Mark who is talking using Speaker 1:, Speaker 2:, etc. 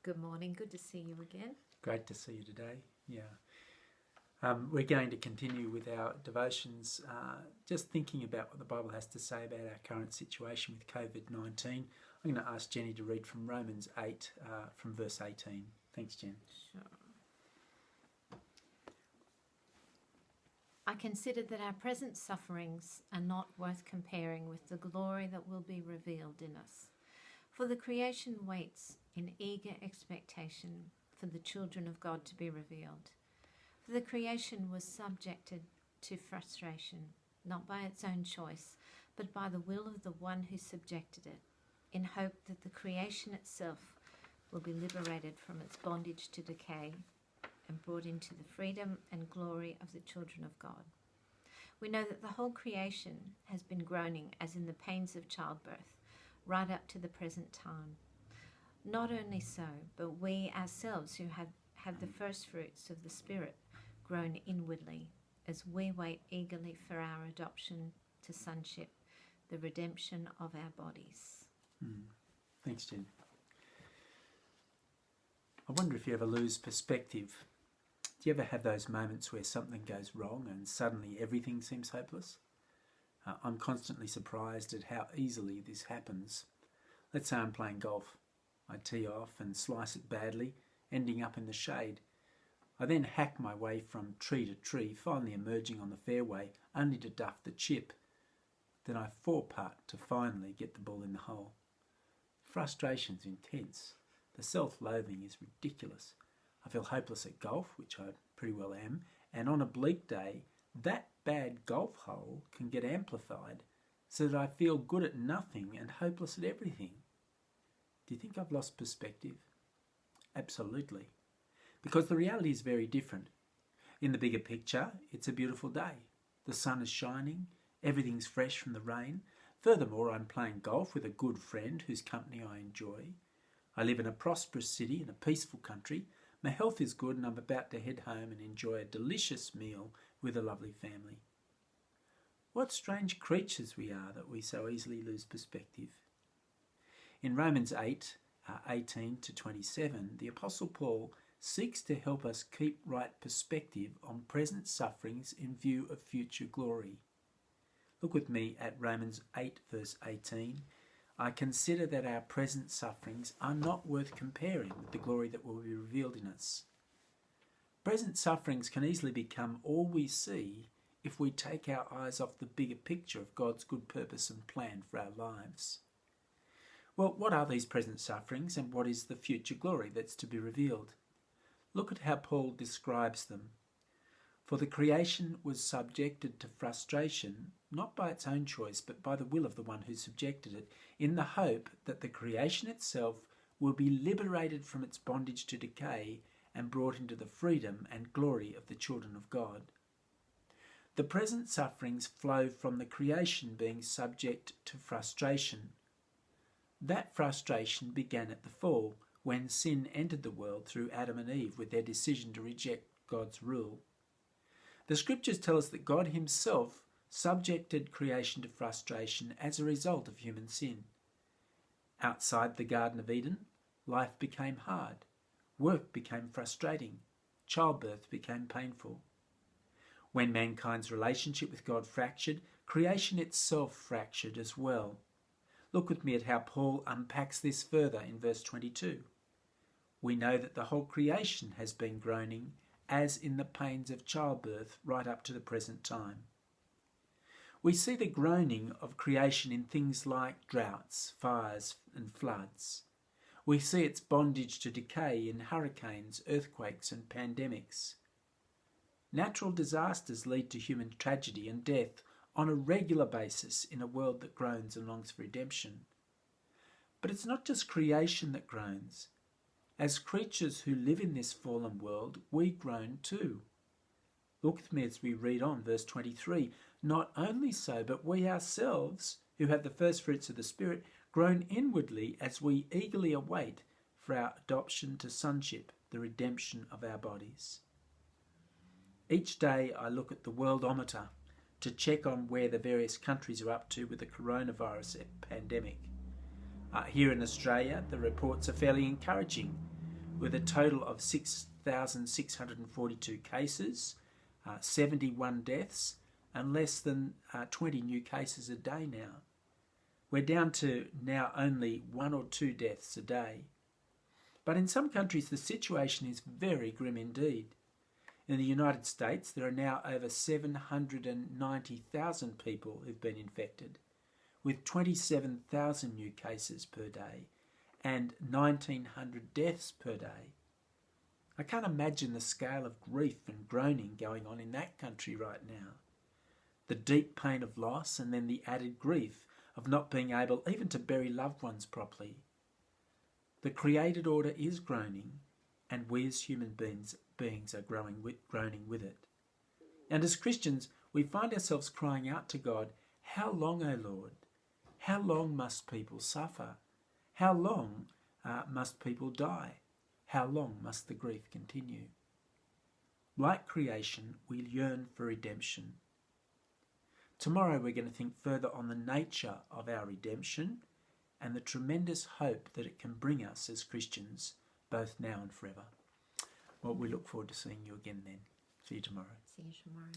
Speaker 1: Good morning. Good to see you again.
Speaker 2: Great to see you today. We're going to continue with our devotions, just thinking about what the Bible has to say about our current situation with COVID-19. I'm going to ask Jenny to read from Romans 8, from verse 18. Thanks, Jen.
Speaker 1: Sure. I consider that our present sufferings are not worth comparing with the glory that will be revealed in us. For the creation waits in eager expectation for the children of God to be revealed. For the creation was subjected to frustration, not by its own choice, but by the will of the one who subjected it, in hope that the creation itself will be liberated from its bondage to decay and brought into the freedom and glory of the children of God. We know that the whole creation has been groaning as in the pains of childbirth, right up to the present time. Not only so, but we ourselves who have the first fruits of the Spirit groan inwardly as we wait eagerly for our adoption to sonship, the redemption of our bodies.
Speaker 2: Thanks, Jen. I wonder if you ever lose perspective. Do you ever have those moments where something goes wrong and suddenly everything seems hopeless? I'm constantly surprised at how easily this happens. Let's say I'm playing golf. I tee off and slice it badly, ending up in the shade. I then hack my way from tree to tree, finally emerging on the fairway, only to duff the chip. Then I four-putt to finally get the ball in the hole. Frustration's intense. The self-loathing is ridiculous. I feel hopeless at golf, which I pretty well am, and on a bleak day, that bad golf hole can get amplified so that I feel good at nothing and hopeless at everything. Do you think I've lost perspective? Absolutely. Because the reality is very different. In the bigger picture, it's a beautiful day. The sun is shining, everything's fresh from the rain. Furthermore, I'm playing golf with a good friend whose company I enjoy. I live in a prosperous city in a peaceful country. My health is good and I'm about to head home and enjoy a delicious meal with a lovely family. What strange creatures we are that we so easily lose perspective. In Romans 8, 18 to 27, the Apostle Paul seeks to help us keep right perspective on present sufferings in view of future glory. Look with me at Romans 8 verse 18. I consider that our present sufferings are not worth comparing with the glory that will be revealed in us. Present sufferings can easily become all we see if we take our eyes off the bigger picture of God's good purpose and plan for our lives. Well, what are these present sufferings and what is the future glory that's to be revealed? Look at how Paul describes them. For the creation was subjected to frustration, not by its own choice, but by the will of the one who subjected it, in the hope that the creation itself will be liberated from its bondage to decay and brought into the freedom and glory of the children of God. The present sufferings flow from the creation being subject to frustration. That frustration began at the fall, when sin entered the world through Adam and Eve with their decision to reject God's rule. The scriptures tell us that God himself subjected creation to frustration as a result of human sin. Outside the Garden of Eden, life became hard, work became frustrating, childbirth became painful. When mankind's relationship with God fractured, creation itself fractured as well. Look with me at how Paul unpacks this further in verse 22. We know that the whole creation has been groaning as in the pains of childbirth right up to the present time. We see the groaning of creation in things like droughts, fires and floods. We see its bondage to decay in hurricanes, earthquakes and pandemics. Natural disasters lead to human tragedy and death on a regular basis in a world that groans and longs for redemption. But it's not just creation that groans. As creatures who live in this fallen world, we groan too. Look with me as we read on, verse 23. Not only so, but we ourselves, who have the first fruits of the Spirit, groan inwardly as we eagerly await for our adoption to sonship, the redemption of our bodies. Each day I look at the worldometer to check on where the various countries are up to with the coronavirus pandemic. Here in Australia, the reports are fairly encouraging. with a total of 6,642 cases, 71 deaths, and less than 20 new cases a day now. We're down to now only 1 or 2 deaths a day. But in some countries the situation is very grim indeed. In the United States there are now over 790,000 people who've been infected, with 27,000 new cases per day and 1,900 deaths per day. I can't imagine the scale of grief and groaning going on in that country right now. The deep pain of loss and then the added grief of not being able even to bury loved ones properly. The created order is groaning, and we as human beings are groaning with it. And as Christians, we find ourselves crying out to God, "How long, O Lord? How long must people suffer? How long must people die? How long must the grief continue?" Like creation, we yearn for redemption. Tomorrow we're going to think further on the nature of our redemption and the tremendous hope that it can bring us as Christians, both now and forever. Well, we look forward to seeing you again then. See you tomorrow.
Speaker 1: See you tomorrow.